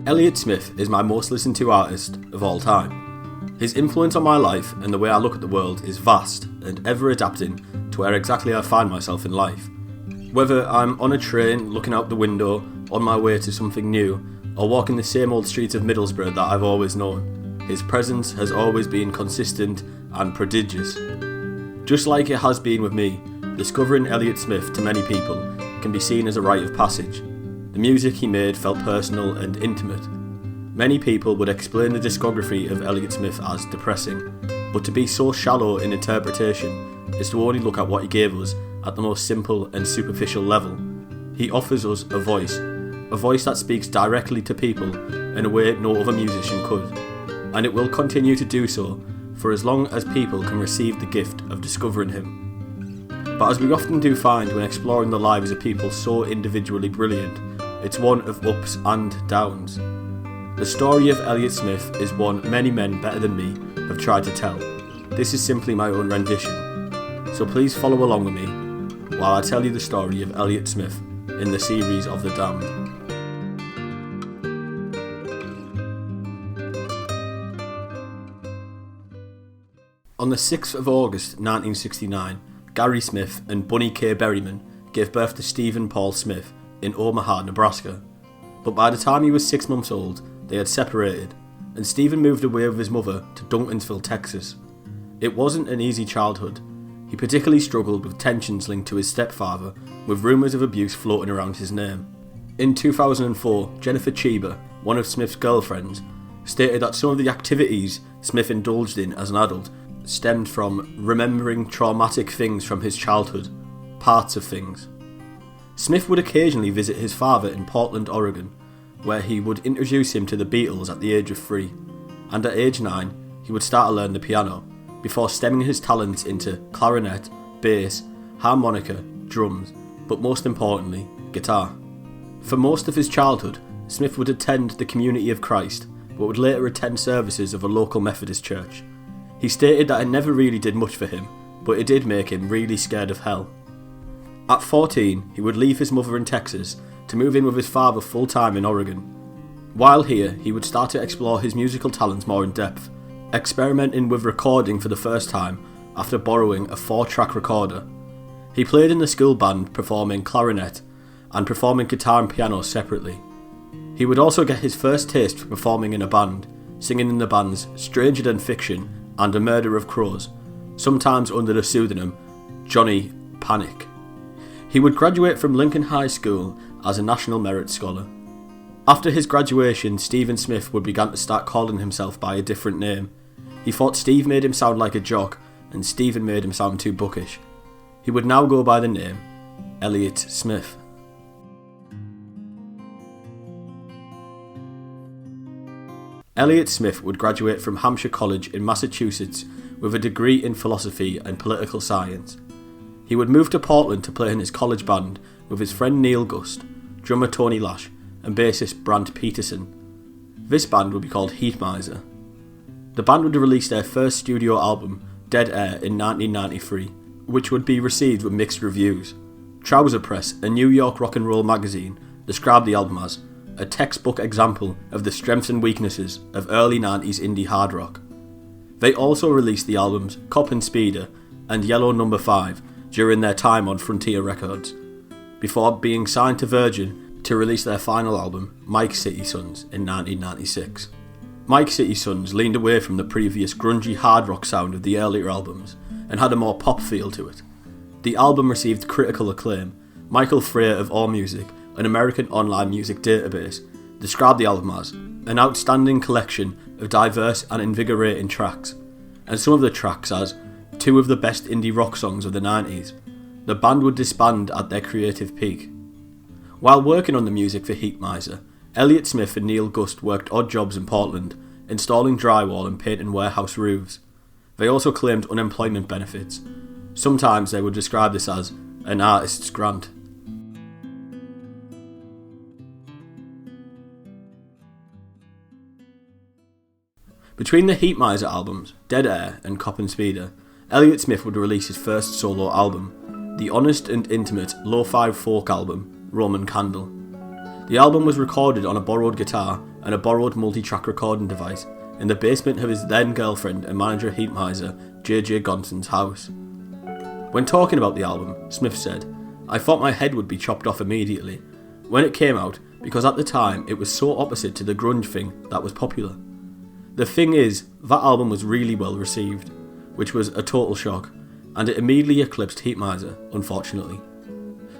Elliot Smith is my most listened to artist of all time. His influence on my life and the way I look at the world is vast and ever adapting to where exactly I find myself in life. Whether I'm on a train looking out the window on my way to something new or walking the same old streets of Middlesbrough that I've always known, his presence has always been consistent and prodigious. Just like it has been with me, discovering Elliot Smith to many people can be seen as a rite of passage. The music he made felt personal and intimate. Many people would explain the discography of Elliot Smith as depressing, but to be so shallow in interpretation is to only look at what he gave us at the most simple and superficial level. He offers us a voice that speaks directly to people in a way no other musician could, and it will continue to do so for as long as people can receive the gift of discovering him. But as we often do find when exploring the lives of people so individually brilliant, it's one of ups and downs. The story of Elliot Smith is one many men better than me have tried to tell. This is simply my own rendition. So please follow along with me while I tell you the story of Elliot Smith in the series of The Damned. On the 6th of August 1969, Gary Smith and Bunny K. Berryman gave birth to Stephen Paul Smith in Omaha, Nebraska. But by the time he was 6 months old, they had separated, and Stephen moved away with his mother to Duncansville, Texas. It wasn't an easy childhood. He particularly struggled with tensions linked to his stepfather, with rumours of abuse floating around his name. In 2004, Jennifer Cheever, one of Smith's girlfriends, stated that some of the activities Smith indulged in as an adult stemmed from remembering traumatic things from his childhood, parts of things. Smith would occasionally visit his father in Portland, Oregon, where he would introduce him to the Beatles at the age of 3, and at age 9 he would start to learn the piano, before stemming his talents into clarinet, bass, harmonica, drums, but most importantly, guitar. For most of his childhood, Smith would attend the Community of Christ, but would later attend services of a local Methodist church. He stated that it never really did much for him, but it did make him really scared of hell. At 14, he would leave his mother in Texas to move in with his father full-time in Oregon. While here, he would start to explore his musical talents more in depth, experimenting with recording for the first time after borrowing a 4-track recorder. He played in the school band, performing clarinet and performing guitar and piano separately. He would also get his first taste for performing in a band, singing in the bands Stranger Than Fiction and A Murder of Crows, sometimes under the pseudonym Johnny Panic. He would graduate from Lincoln High School as a National Merit Scholar. After his graduation, Stephen Smith would begin to start calling himself by a different name. He thought Steve made him sound like a jock, and Stephen made him sound too bookish. He would now go by the name Elliot Smith. Elliot Smith would graduate from Hampshire College in Massachusetts with a degree in philosophy and political science. He would move to Portland to play in his college band with his friend Neil Gust, drummer Tony Lash, and bassist Brant Peterson. This band would be called Heatmiser. The band would release their first studio album, Dead Air, in 1993, which would be received with mixed reviews. Trouser Press, a New York rock and roll magazine, described the album as a textbook example of the strengths and weaknesses of early 90s indie hard rock. They also released the albums Cop and Speeder and Yellow No. 5 during their time on Frontier Records, before being signed to Virgin to release their final album, Mike City Sons, in 1996. Mike City Sons leaned away from the previous grungy hard rock sound of the earlier albums and had a more pop feel to it. The album received critical acclaim. Michael Freer of AllMusic, an American online music database, described the album as an outstanding collection of diverse and invigorating tracks, and some of the tracks as 2 of the best indie rock songs of the 90s. The band would disband at their creative peak. While working on the music for Heatmiser, Elliot Smith and Neil Gust worked odd jobs in Portland, installing drywall and painting warehouse roofs. They also claimed unemployment benefits. Sometimes they would describe this as an artist's grant. Between the Heatmiser albums, Dead Air and Cop and Speeder, Elliot Smith would release his first solo album, the honest and intimate lo-fi folk album, Roman Candle. The album was recorded on a borrowed guitar and a borrowed multi-track recording device in the basement of his then girlfriend and manager Heatmiser, J.J. Gonson's house. When talking about the album, Smith said, "I thought my head would be chopped off immediately when it came out because at the time it was so opposite to the grunge thing that was popular. The thing is, that album was really well received, which was a total shock, and it immediately eclipsed Heatmiser, unfortunately."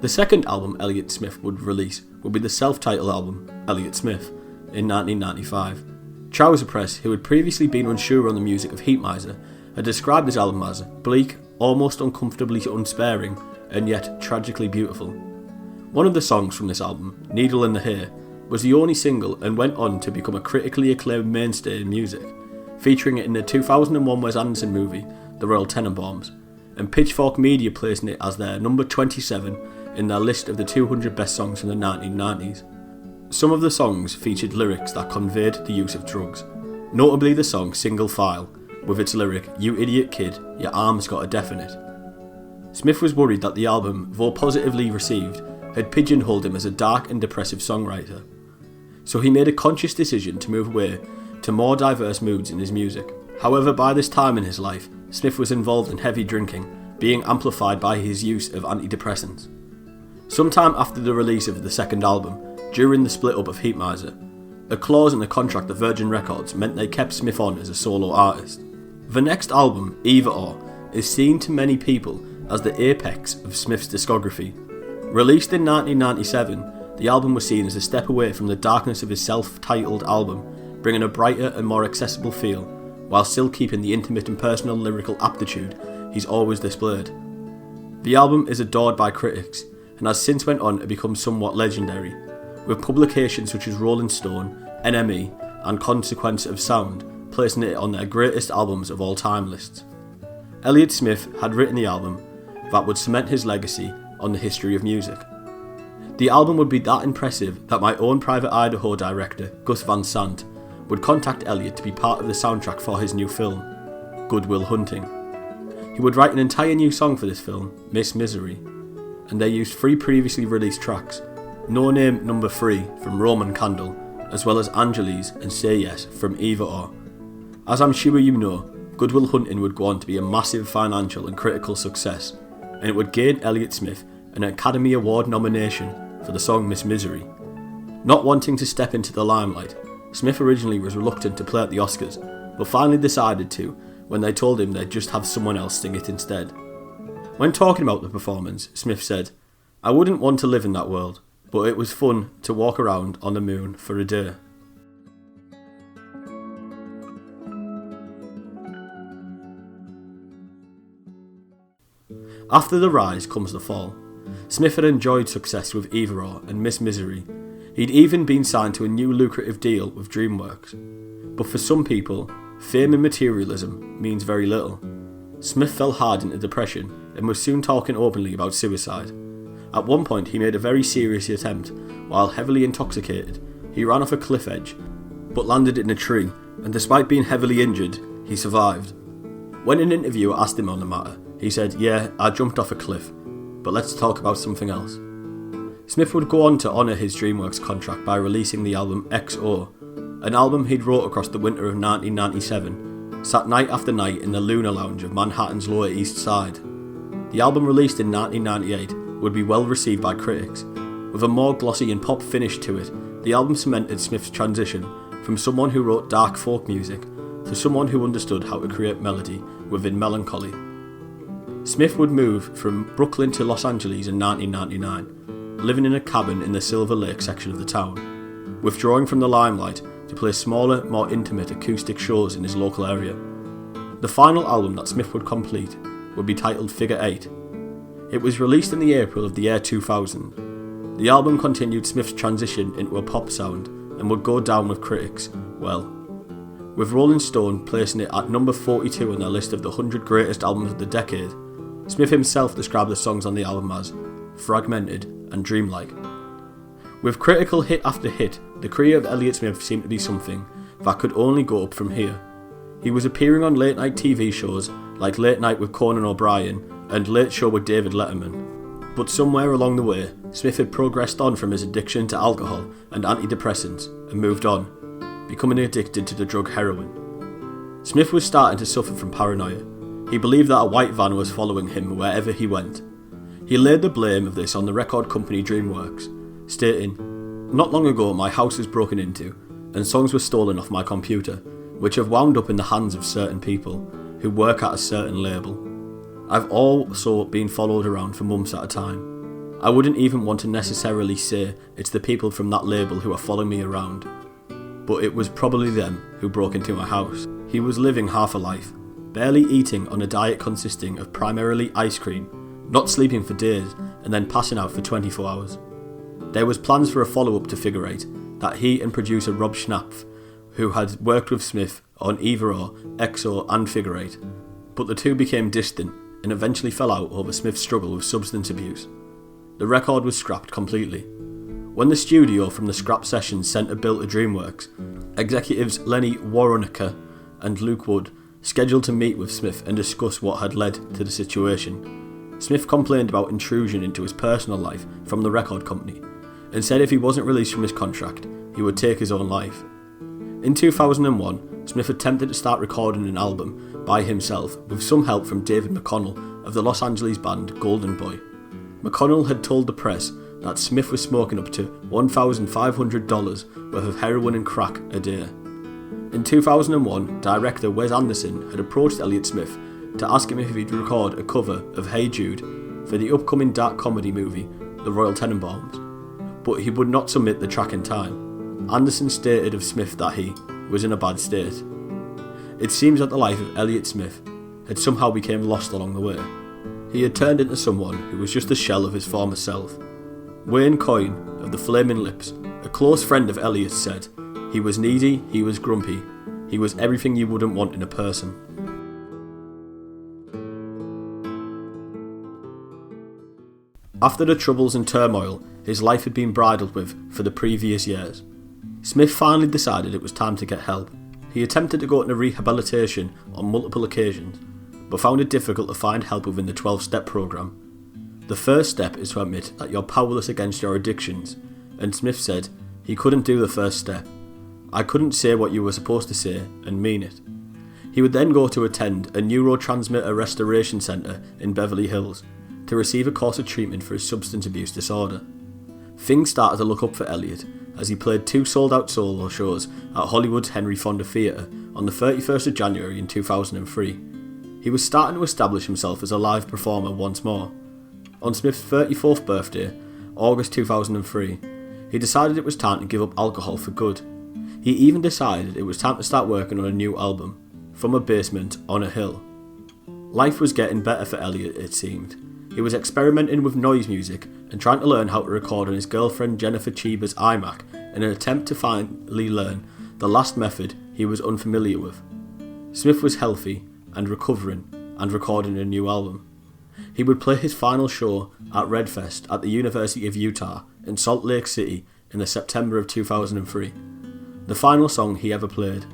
The second album Elliot Smith would release would be the self-titled album, Elliot Smith, in 1995. Trouser Press, who had previously been unsure on the music of Heatmiser, had described this album as bleak, almost uncomfortably unsparing, and yet tragically beautiful. One of the songs from this album, Needle in the Hay, was the only single and went on to become a critically acclaimed mainstay in music, featuring it in the 2001 Wes Anderson movie, The Royal Tenenbaums, and Pitchfork Media placing it as their number 27 in their list of the 200 best songs from the 1990s. Some of the songs featured lyrics that conveyed the use of drugs, notably the song Single File, with its lyric, "You idiot kid, your arm's got a death in it." Smith was worried that the album, though positively received, had pigeonholed him as a dark and depressive songwriter. So he made a conscious decision to move away to more diverse moods in his music. However, by this time in his life, Smith was involved in heavy drinking, being amplified by his use of antidepressants. Sometime after the release of the second album, during the split up of Heatmiser, a clause in the contract of Virgin Records meant they kept Smith on as a solo artist. The next album, Either Or, is seen to many people as the apex of Smith's discography. Released in 1997, the album was seen as a step away from the darkness of his self-titled album, bringing a brighter and more accessible feel, while still keeping the intimate and personal lyrical aptitude he's always displayed. The album is adored by critics, and has since went on to become somewhat legendary, with publications such as Rolling Stone, NME, and Consequence of Sound placing it on their greatest albums of all time lists. Elliot Smith had written the album that would cement his legacy on the history of music. The album would be that impressive that my own Private Idaho director, Gus Van Sant, would contact Elliot to be part of the soundtrack for his new film, Good Will Hunting. He would write an entire new song for this film, Miss Misery, and they used 3 previously released tracks, No Name Number 3 from Roman Candle, as well as Angeles and Say Yes from Either Or. As I'm sure you know, Good Will Hunting would go on to be a massive financial and critical success, and it would gain Elliot Smith an Academy Award nomination for the song Miss Misery. Not wanting to step into the limelight, Smith originally was reluctant to play at the Oscars, but finally decided to when they told him they'd just have someone else sing it instead. When talking about the performance, Smith said, "I wouldn't want to live in that world, but it was fun to walk around on the moon for a day." After the rise comes the fall. Smith had enjoyed success with Either Or and Miss Misery. He'd even been signed to a new lucrative deal with DreamWorks. But for some people, fame and materialism means very little. Smith fell hard into depression and was soon talking openly about suicide. At one point he made a very serious attempt. While heavily intoxicated, he ran off a cliff edge, but landed in a tree, and despite being heavily injured, he survived. When an interviewer asked him on the matter, he said, "Yeah, I jumped off a cliff, but let's talk about something else." Smith would go on to honour his DreamWorks contract by releasing the album XO, an album he'd wrote across the winter of 1997, sat night after night in the Luna Lounge of Manhattan's Lower East Side. The album, released in 1998, would be well received by critics. With a more glossy and pop finish to it, the album cemented Smith's transition from someone who wrote dark folk music to someone who understood how to create melody within melancholy. Smith would move from Brooklyn to Los Angeles in 1999, living in a cabin in the Silver Lake section of the town, withdrawing from the limelight to play smaller, more intimate acoustic shows in his local area. The final album that Smith would complete would be titled Figure 8. It was released in the April of the year 2000. The album continued Smith's transition into a pop sound and would go down with critics well, with Rolling Stone placing it at number 42 on their list of the 100 greatest albums of the decade. Smith himself described the songs on the album as fragmented and dreamlike. With critical hit after hit, the career of Elliot Smith seemed to be something that could only go up from here. He was appearing on late night TV shows like Late Night with Conan O'Brien and Late Show with David Letterman. But somewhere along the way, Smith had progressed on from his addiction to alcohol and antidepressants and moved on, becoming addicted to the drug heroin. Smith was starting to suffer from paranoia. He believed that a white van was following him wherever he went. He laid the blame of this on the record company DreamWorks, stating, "Not long ago my house was broken into and songs were stolen off my computer, which have wound up in the hands of certain people who work at a certain label. I've also been followed around for months at a time. I wouldn't even want to necessarily say it's the people from that label who are following me around, but it was probably them who broke into my house." He was living half a life, barely eating on a diet consisting of primarily ice cream, not sleeping for days, and then passing out for 24 hours. There was plans for a follow-up to Figure 8 that he and producer Rob Schnapf, who had worked with Smith on Either Or, XO and Figure 8, but the two became distant and eventually fell out over Smith's struggle with substance abuse. The record was scrapped completely. When the studio from the scrap sessions sent a bill to DreamWorks, executives Lenny Waronker and Luke Wood scheduled to meet with Smith and discuss what had led to the situation. Smith complained about intrusion into his personal life from the record company and said if he wasn't released from his contract, he would take his own life. In 2001, Smith attempted to start recording an album by himself with some help from David McConnell of the Los Angeles band Golden Boy. McConnell had told the press that Smith was smoking up to $1,500 worth of heroin and crack a day. In 2001, director Wes Anderson had approached Elliot Smith to ask him if he'd record a cover of Hey Jude for the upcoming dark comedy movie The Royal Tenenbaums, but he would not submit the track in time. Anderson stated of Smith that he was in a bad state. It seems that the life of Elliot Smith had somehow become lost along the way. He had turned into someone who was just a shell of his former self. Wayne Coyne of the Flaming Lips, a close friend of Elliot, said, "He was needy, he was grumpy, he was everything you wouldn't want in a person." After the troubles and turmoil his life had been bridled with for the previous years, Smith finally decided it was time to get help. He attempted to go into rehabilitation on multiple occasions, but found it difficult to find help within the 12-step program. The first step is to admit that you're powerless against your addictions, and Smith said he couldn't do the first step. "I couldn't say what you were supposed to say and mean it." He would then go to attend a neurotransmitter restoration centre in Beverly Hills to receive a course of treatment for his substance abuse disorder. Things started to look up for Elliot as he played 2 sold-out solo shows at Hollywood's Henry Fonda Theatre on the 31st of January in 2003. He was starting to establish himself as a live performer once more. On Smith's 34th birthday, August 2003, he decided it was time to give up alcohol for good. He even decided it was time to start working on a new album, From a Basement on a Hill. Life was getting better for Elliot, it seemed. He was experimenting with noise music and trying to learn how to record on his girlfriend Jennifer Cheever's iMac in an attempt to finally learn the last method he was unfamiliar with. Smith was healthy and recovering and recording a new album. He would play his final show at Redfest at the University of Utah in Salt Lake City in the September of 2003. The final song he ever played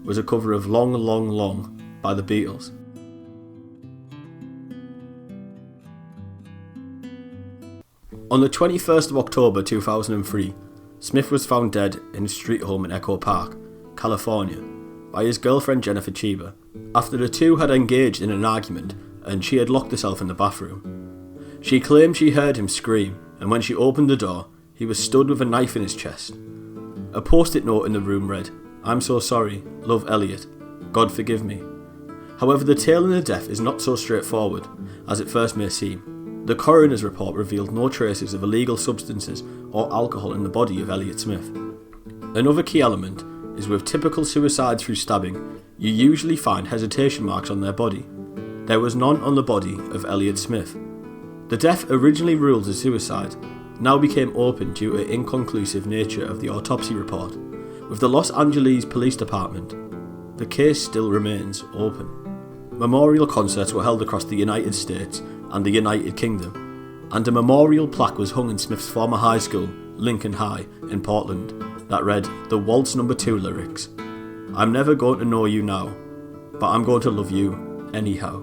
was a cover of Long, Long, Long by the Beatles. On the 21st of October 2003, Smith was found dead in his street home in Echo Park, California, by his girlfriend Jennifer Cheever, after the two had engaged in an argument and she had locked herself in the bathroom. She claimed she heard him scream, and when she opened the door, he was stood with a knife in his chest. A post-it note in the room read, "I'm so sorry, love Elliot, God forgive me." However, the tale in the death is not so straightforward as it first may seem. The coroner's report revealed no traces of illegal substances or alcohol in the body of Elliot Smith. Another key element is with typical suicides through stabbing, you usually find hesitation marks on their body. There was none on the body of Elliot Smith. The death, originally ruled as suicide, now became open due to the inconclusive nature of the autopsy report. With the Los Angeles Police Department, the case still remains open. Memorial concerts were held across the United States and the United Kingdom, and a memorial plaque was hung in Smith's former high school, Lincoln High, in Portland, that read the Waltz No. 2 lyrics, "I'm never going to know you now, but I'm going to love you anyhow."